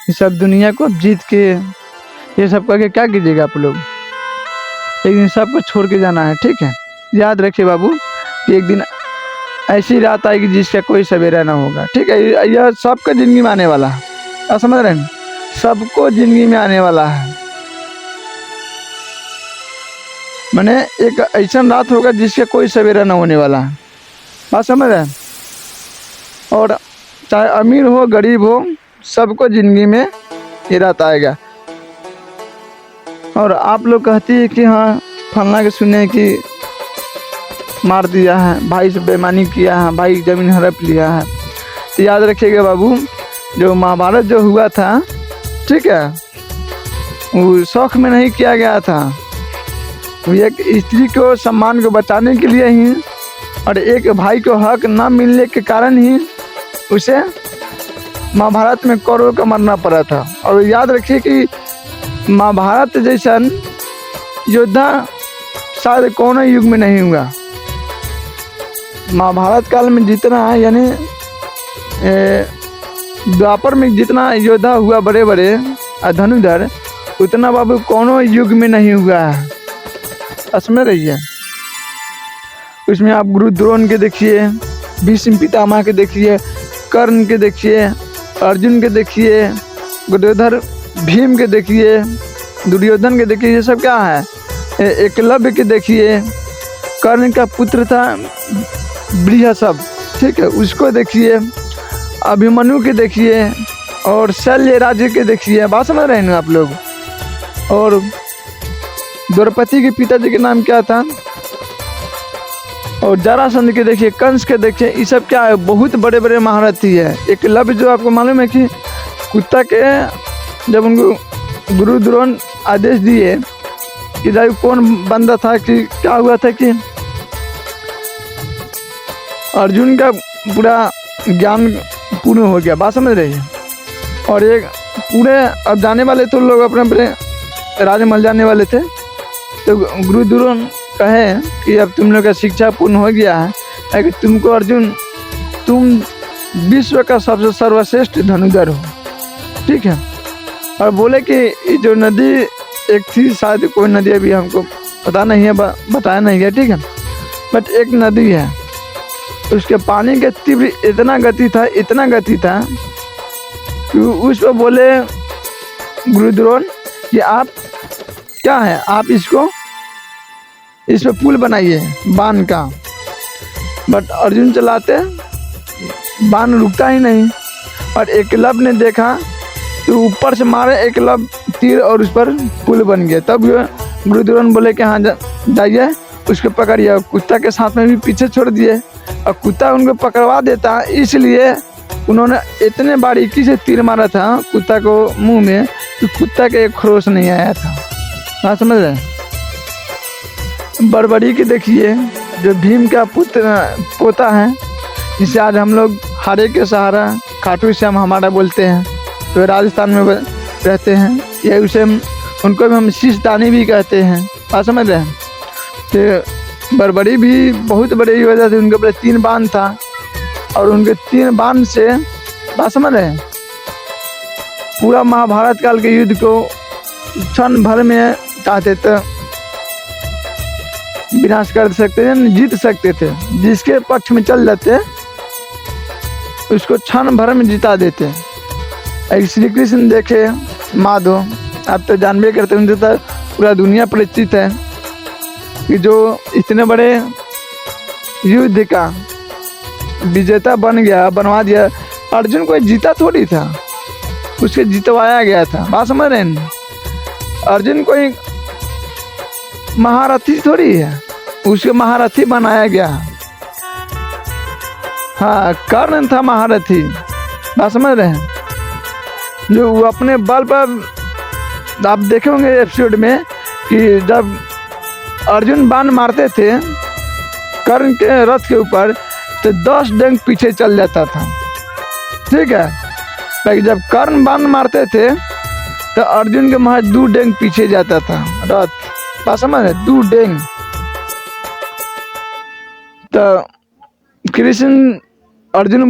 ये सब दुनिया को जीत के ये सब करके क्या कीजिएगा आप लोग। एक दिन सबको छोड़ के जाना है, ठीक है। याद रखिए बाबू कि एक दिन ऐसी रात आएगी जिसका कोई सवेरा ना होगा, ठीक है। यह सबका ज़िंदगी में आने वाला है, आप समझ रहे हैं, सबको ज़िंदगी में आने वाला है। मैंने एक ऐसा रात होगा जिसका कोई सवेरा ना होने वाला है, बात समझ रहे हैं। और चाहे अमीर हो गरीब हो, सबको ज़िंदगी में ये रात आएगा। और आप लोग कहती है कि हाँ फलना के सुने कि मार दिया है, भाई से बेईमानी किया है, भाई ज़मीन हड़प लिया है। तो याद रखिएगा बाबू, जो महाभारत जो हुआ था, ठीक है, वो शौक में नहीं किया गया था। वो एक स्त्री को सम्मान को बचाने के लिए ही और एक भाई को हक ना मिलने के कारण ही उसे महाभारत में कौरवों को मरना पड़ा था। और याद रखिए कि महाभारत जैसा योद्धा शायद कौन युग में नहीं हुआ। महाभारत काल में जितना यानी द्वापर में जितना योद्धा हुआ बड़े बड़े धनुधर, उतना बाबू कौनों युग में नहीं हुआ है, असमझ रहिए। उसमें आप गुरु द्रोण के देखिए, भीष्म पितामह के देखिए, कर्ण के देखिए, अर्जुन के देखिए, गुरुधर भीम के देखिए, दुर्योधन के देखिए, ये सब क्या है। एकलव्य के देखिए, कर्ण का पुत्र था बृहस्पति, ठीक है, उसको देखिए, अभिमन्यु के देखिए, और शल्य राज्य के देखिए, बात समझ रहे हैं ना आप लोग। और द्रौपदी के पिताजी के नाम क्या था, और जरासंध के देखिए, कंस के देखिए, ये सब क्या है, बहुत बड़े बड़े महारथी है। एकलव्य जो आपको मालूम है कि कुत्ता के जब उनको गुरु द्रोण आदेश दिए कि भाई कौन बंदा था कि क्या हुआ था कि अर्जुन का पूरा ज्ञान पूर्ण हो गया, बात समझ रही है। और एक पूरे अब जाने वाले तो लोग अपने अपने राजमहल जाने वाले थे, तो गुरु द्रोण कहे कि अब तुम लोग का शिक्षा पूर्ण हो गया है कि तुमको अर्जुन, तुम विश्व का सबसे सर्वश्रेष्ठ धनुधर हो, ठीक है। और बोले कि जो नदी एक थी, शायद कोई नदी अभी हमको पता नहीं है, बताया नहीं है, ठीक है, बट एक नदी है, उसके पानी के तीव्र इतना गति था कि उस पर बोले गुरु द्रोण कि आप क्या है, आप इस पर पुल बनाइए बाण का। बट अर्जुन चलाते बाण रुकता ही नहीं। और एकलव्य ने देखा तो ऊपर से मारे एकलव्य तीर और उस पर पुल बन गया। तब गुरु द्रोण बोले कि हाँ जाइए उसको पकड़िए। कुत्ता के साथ में भी पीछे छोड़ दिए और कुत्ता उनको पकड़वा देता, इसलिए उन्होंने इतने बारीकी से तीर मारा था कुत्ता को मुंह में कि कुत्ता के एक खरोश नहीं आया था। हाँ समझ रहे। बड़बड़ी के देखिए, जो भीम का पोता है, जिसे आज हम लोग हारे के सहारा खाटू श्याम हमारा बोलते हैं, तो राजस्थान में रहते हैं, ये उसे उनको भी हम शीशदानी भी कहते हैं, बात समझ रहे हैं। तो बड़बड़ी भी बहुत बड़ी वजह से उनके ऊपर 3 बाण था और उनके 3 बाण से, बात समझ रहे हैं, पूरा महाभारत काल के युद्ध को क्षण भर में चाहते थे विनाश कर सकते थे, जीत सकते थे। जिसके पक्ष में चल जाते उसको क्षण भर में जिता देते। एक श्री कृष्ण देखे माधो, आप तो जानबे करते हैं, उनसे तो पूरा दुनिया परिचित है कि जो इतने बड़े युद्ध का विजेता बनवा दिया। अर्जुन को जीता थोड़ी था, उसके जितवाया गया था, बात समझ रहे हैं। अर्जुन कोई महारथी थोड़ी है, उसके महारथी बनाया गया। हाँ, कर्ण था महारथी, बात समझ रहे हैं, जो वो अपने बल पर, आप देखे होंगे एपिसोड में कि जब अर्जुन बाण मारते थे कर्ण के रथ के ऊपर तो 10 डेंग पीछे चल जाता था, ठीक है। लेकिन जब कर्ण बाण मारते थे तो अर्जुन के महज 2 डेंग पीछे जाता था रथ, बात समझ है, 2 डेंग। तो कृष्ण अर्जुन